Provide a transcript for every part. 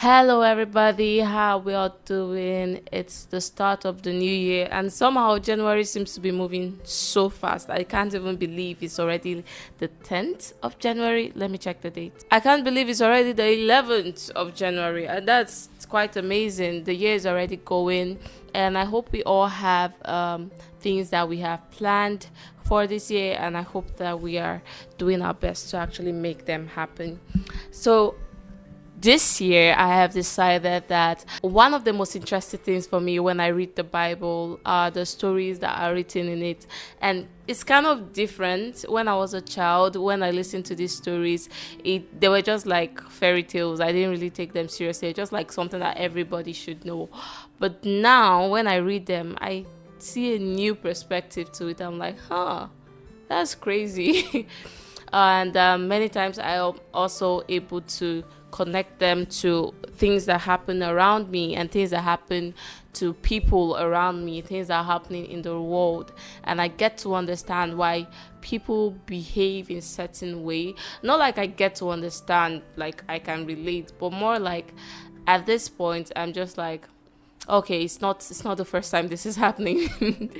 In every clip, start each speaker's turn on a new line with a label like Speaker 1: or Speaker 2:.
Speaker 1: Hello, everybody. How we all doing? It's the start of the new year, and somehow January seems to be moving so fast. I can't even believe it's already the 10th of January. Let me check the date. I can't believe it's already the 11th of January, and that's quite amazing. The year is already going, and I hope we all have things that we have planned for this year, and I hope that we are doing our best to actually make them happen. So this year I have decided that one of the most interesting things for me when I read the Bible are the stories that are written in it. And it's kind of different. When I was a child, when I listened to these stories, they were just like fairy tales. I didn't really take them seriously, just like something that everybody should know. But now when I read them, I see a new perspective to it. I'm like, that's crazy. And many times I am also able to connect them to things that happen around me and things that happen to people around me, things that are happening in the world, and I get to understand why people behave in certain way. Not like I get to understand, like I can relate, but more like at this point I'm just like, okay, it's not the first time this is happening.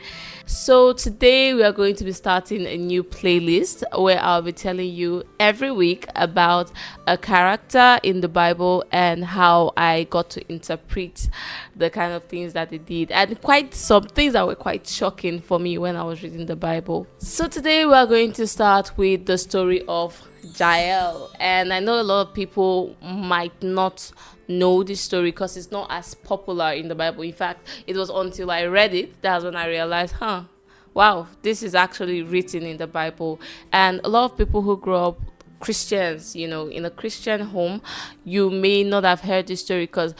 Speaker 1: So today we are going to be starting a new playlist where I'll be telling you every week about a character in the Bible and how I got to interpret the kind of things that they did, and quite some things that were quite shocking for me when I was reading the Bible. So today we are going to start with the story of Jael, and I know a lot of people might not know this story because it's not as popular in the Bible. In fact, it was until I read it that's when I realized, wow, this is actually written in the Bible. And a lot of people who grow up Christians, in a Christian home, you may not have heard this story because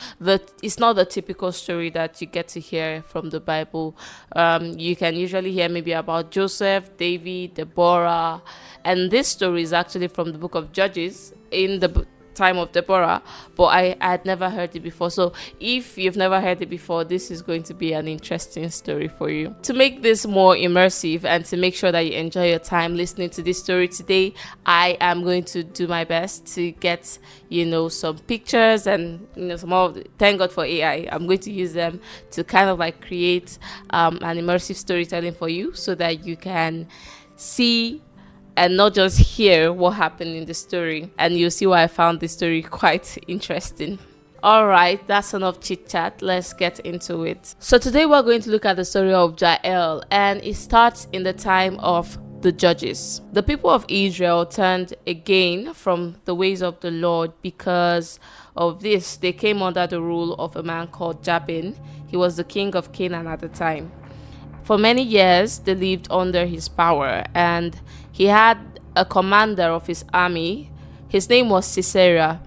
Speaker 1: it's not the typical story that you get to hear from the Bible. You can usually hear maybe about Joseph, David, Deborah, and this story is actually from the book of Judges in the time of Deborah, but I had never heard it before. So if you've never heard it before, this is going to be an interesting story for you. To make this more immersive and to make sure that you enjoy your time listening to this story today, I am going to do my best to get some pictures and some of thank God for AI. I'm going to use them to kind of like create an immersive storytelling for you so that you can see and not just hear what happened in the story. And you'll see why I found this story quite interesting. All right, that's enough chit chat. Let's get into it. So today we're going to look at the story of Jael, and it starts in the time of the Judges. The people of Israel turned again from the ways of the Lord. Because of this, they came under the rule of a man called Jabin. He was the king of Canaan at the time. For many years, they lived under his power, and he had a commander of his army. His name was Sisera.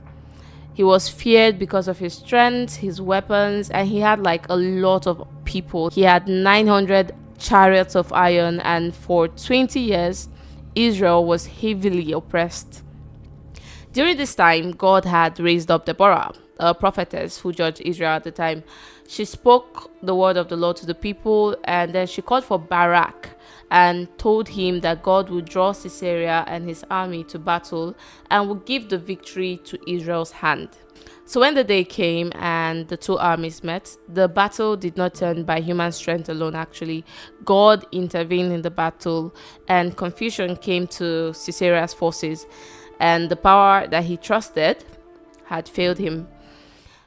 Speaker 1: He was feared because of his strength, his weapons, and he had like a lot of people. He had 900 chariots of iron, and for 20 years, Israel was heavily oppressed. During this time, God had raised up Deborah, a prophetess who judged Israel at the time. She spoke the word of the Lord to the people, and then she called for Barak and told him that God would draw Sisera and his army to battle and would give the victory to Israel's hand. So when the day came and the two armies met, the battle did not turn by human strength alone, actually. God intervened in the battle, and confusion came to Sisera's forces, and the power that he trusted had failed him.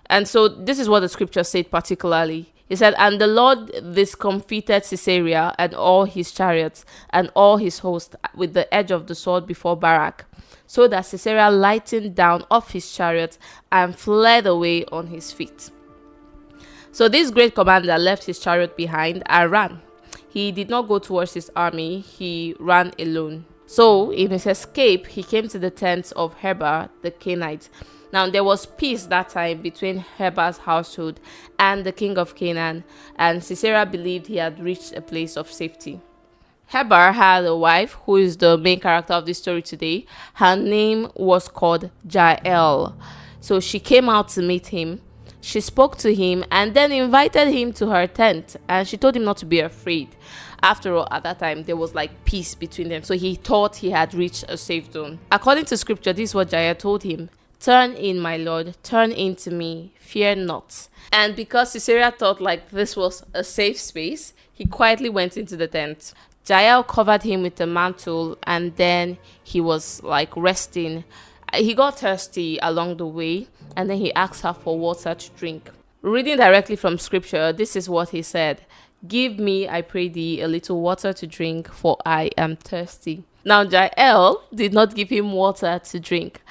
Speaker 1: And so this is what the scripture said particularly. It said, "And the Lord discomfited Sisera and all his chariots and all his host with the edge of the sword before Barak, so that Sisera lightened down off his chariot and fled away on his feet." So this great commander left his chariot behind and ran. He did not go towards his army, he ran alone. So in his escape, he came to the tents of Heber the Canaanite. Now, there was peace that time between Heber's household and the king of Canaan, and Sisera believed he had reached a place of safety. Heber had a wife who is the main character of this story today. Her name was called Jael. So she came out to meet him. She spoke to him and then invited him to her tent, and she told him not to be afraid. After all, at that time, there was like peace between them, so he thought he had reached a safe zone. According to scripture, this is what Jael told him: Turn in, my lord, turn in to me, fear not. And because Sisera thought like this was a safe space, he quietly went into the tent. Jael covered him with a mantle, and then he was like resting. He got thirsty along the way, and then he asked her for water to drink. Reading directly from scripture, this is what he said: "Give me, I pray thee, a little water to drink, for I am thirsty." Now, Jael did not give him water to drink.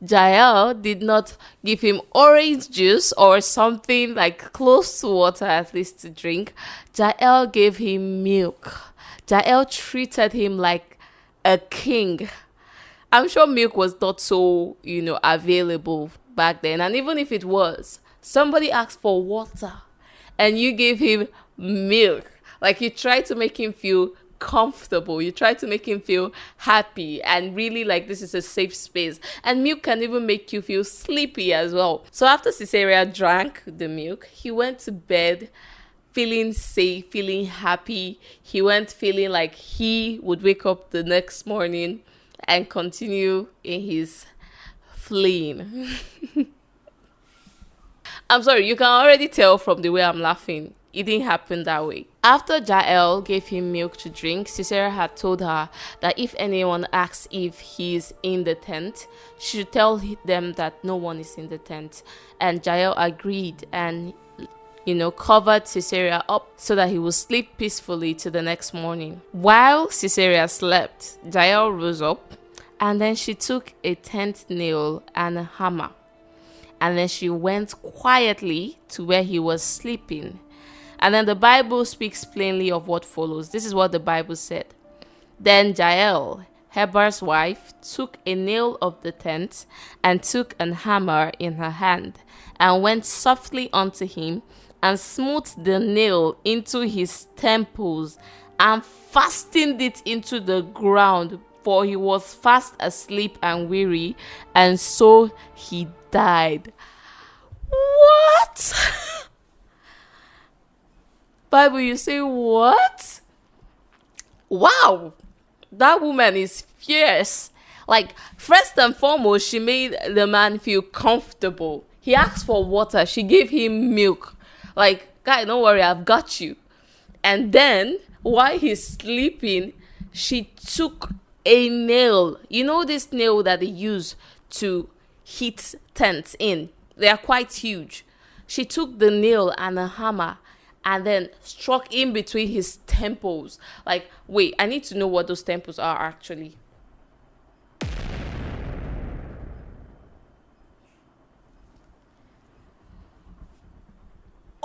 Speaker 1: Jael did not give him orange juice or something like close to water at least to drink. Jael gave him milk. Jael treated him like a king. I'm sure milk was not so, available back then. And even if it was, somebody asked for water and you gave him milk. Like, you tried to make him feel comfortable. You try to make him feel happy and really like this is a safe space. And milk can even make you feel sleepy as well. So after Sisera drank the milk, he went to bed feeling safe, feeling happy. He went feeling like he would wake up the next morning and continue in his fleeing. I'm sorry, you can already tell from the way I'm laughing. It didn't happen that way. After Jael gave him milk to drink, Sisera had told her that if anyone asks if he's in the tent, she should tell them that no one is in the tent. And Jael agreed and, covered Sisera up so that he would sleep peacefully till the next morning. While Sisera slept, Jael rose up and then she took a tent nail and a hammer. And then she went quietly to where he was sleeping. And then the Bible speaks plainly of what follows. This is what the Bible said. Then Jael, Heber's wife, took a nail of the tent and took an hammer in her hand and went softly unto him and smote the nail into his temples and fastened it into the ground, for he was fast asleep and weary, and so he died. What? Bible, you say what? Wow, that woman is fierce. Like, first and foremost, she made the man feel comfortable. He asked for water. She gave him milk. Like, guy, don't worry, I've got you. And then, while he's sleeping, she took a nail. You know this nail that they use to hit tents in? They are quite huge. She took the nail and a hammer and then struck in between his temples. Like, wait, I need to know what those temples are actually.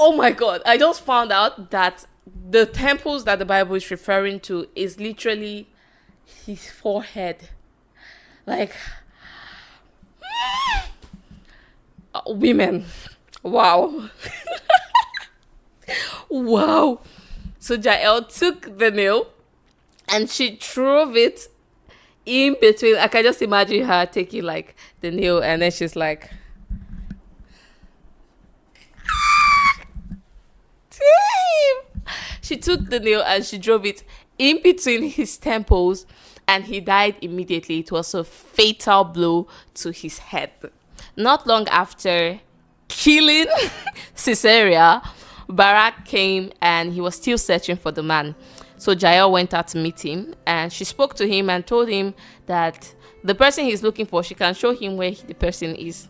Speaker 1: Oh my God, I just found out that the temples that the Bible is referring to is literally his forehead. Like, women. Wow. Wow. So Jael took the nail and she drove it in between. I can just imagine her taking like the nail and then she's like, damn. She took the nail and she drove it in between his temples and he died immediately. It was a fatal blow to his head. Not long after killing Sisera, Barak came and he was still searching for the man. So Jael went out to meet him and she spoke to him and told him that the person he's looking for, she can show him where the person is.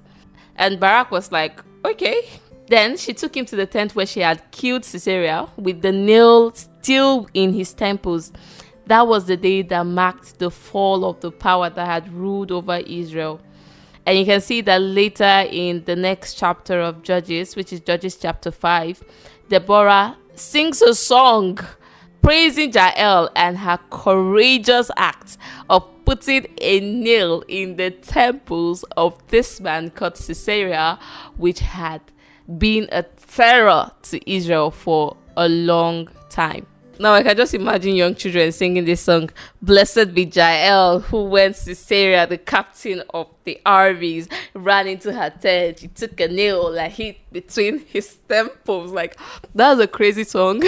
Speaker 1: And Barak was like, okay. Then she took him to the tent where she had killed Sisera with the nail still in his temples. That was the day that marked the fall of the power that had ruled over Israel. And you can see that later in the next chapter of Judges, which is Judges chapter 5, Deborah sings a song praising Jael and her courageous act of putting a nail in the temples of this man called Sisera, which had been a terror to Israel for a long time. Now I can just imagine young children singing this song. Blessed be Jael, who when Sisera, the captain of the armies, ran into her tent. She took a nail like hit between his temples. Like, that's a crazy song.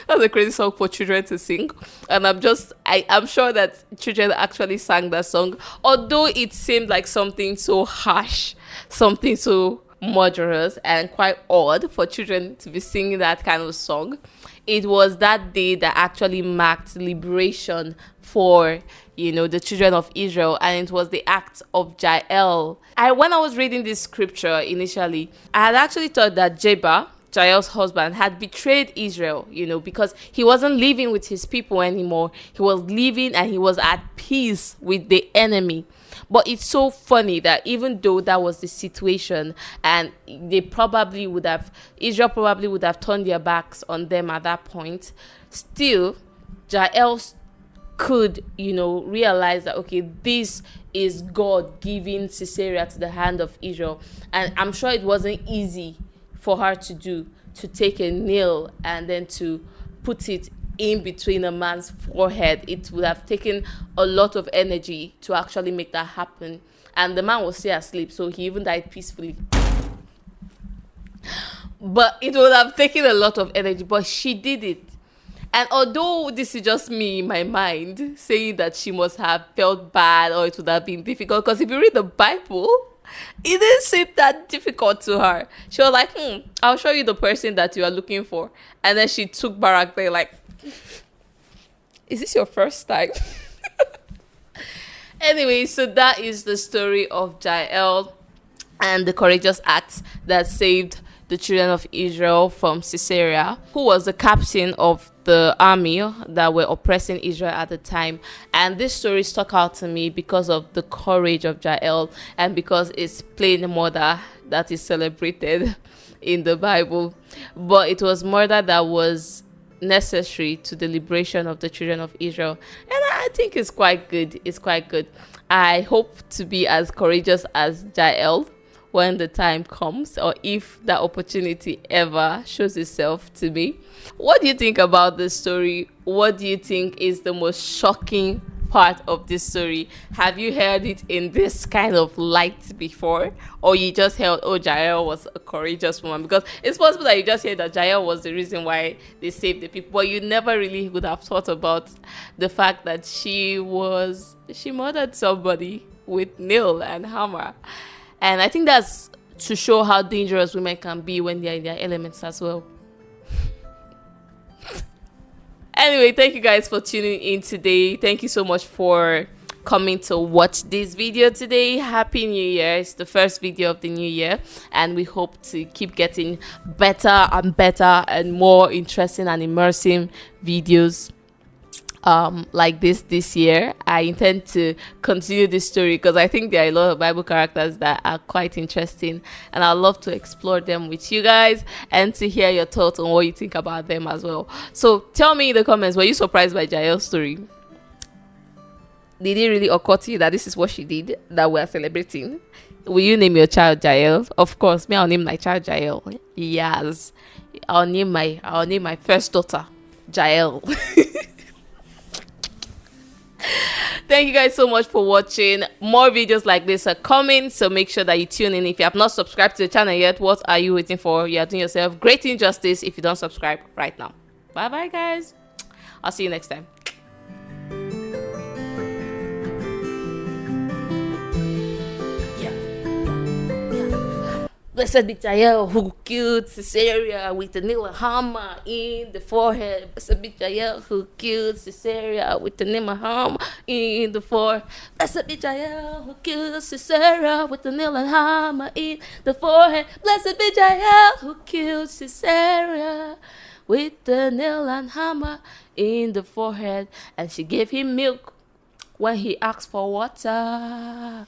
Speaker 1: That's a crazy song for children to sing. And I'm sure that children actually sang that song. Although it seemed like something so harsh, something so murderous and quite odd for children to be singing that kind of song. It was that day that actually marked liberation for, the children of Israel, and it was the act of Jael. When I was reading this scripture initially, I had actually thought that Jael's husband, had betrayed Israel, because he wasn't living with his people anymore. He was living and he was at peace with the enemy. But it's so funny that even though that was the situation, and Israel probably would have turned their backs on them at that point, still, Jael could, realize that, okay, this is God giving Sisera to the hand of Israel. And I'm sure it wasn't easy for her to take a nail and then to put it in between a man's forehead. It would have taken a lot of energy to actually make that happen. And the man was still asleep, so he even died peacefully. But it would have taken a lot of energy, but she did it. And although this is just me in my mind saying that she must have felt bad or it would have been difficult, because if you read the Bible, it didn't seem that difficult to her. She was like, I'll show you the person that you are looking for. And then she took Barak there like, is this your first time? Anyway, so that is the story of Jael and the courageous act that saved the children of Israel from Sisera, who was the captain of the army that were oppressing Israel at the time. And this story stuck out to me because of the courage of Jael and because it's plain murder that is celebrated in the Bible. But it was murder that was necessary to the liberation of the children of Israel. And I think it's quite good. It's quite good. I hope to be as courageous as Jael when the time comes, or if that opportunity ever shows itself to me. What do you think about this story? What do you think is the most shocking part of this story? Have you heard it in this kind of light before, or you just heard, oh, Jael was a courageous woman? Because it's possible that you just heard that Jael was the reason why they saved the people, but you never really would have thought about the fact that she murdered somebody with nail and hammer. And I think that's to show how dangerous women can be when they're in their elements as well. Anyway, thank you guys for tuning in today. Thank you so much for coming to watch this video today. Happy New Year. It's the first video of the new year, and we hope to keep getting better and more interesting and immersive videos like this year. I intend to continue this story because I think there are a lot of Bible characters that are quite interesting, and I'd love to explore them with you guys and to hear your thoughts on what you think about them as well. So tell me in the comments, were you surprised by Jael's story? Did it really occur to you that this is what she did that we're celebrating? Will you name your child Jael? Of course, I'll name my child Jael. Yes, I'll name my first daughter Jael. Thank you guys so much for watching. More videos like this are coming, so make sure that you tune in. If you have not subscribed to the channel yet, what are you waiting for? You are doing yourself great injustice if you don't subscribe right now. Bye bye guys, I'll see you next time. Blessed be Jael, who killed Sisera with a nail and hammer in the forehead. Blessed be Jael, who killed Sisera with a nail and hammer in the forehead. Blessed be Jael, who killed Sisera with a nail and hammer in the forehead. Blessed be Jael, who killed Sisera with the nail and hammer in the forehead. And she gave him milk when he asked for water.